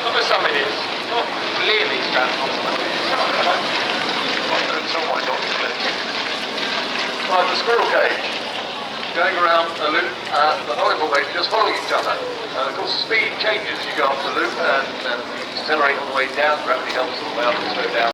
For some it is. Not clearly strapped on something. Right, the squirrel cage. Going around a loop at the horizontal way, just following each other. Of course, speed changes as you go up the loop, and you accelerate on the way down, gravity helps on the way up and slow down.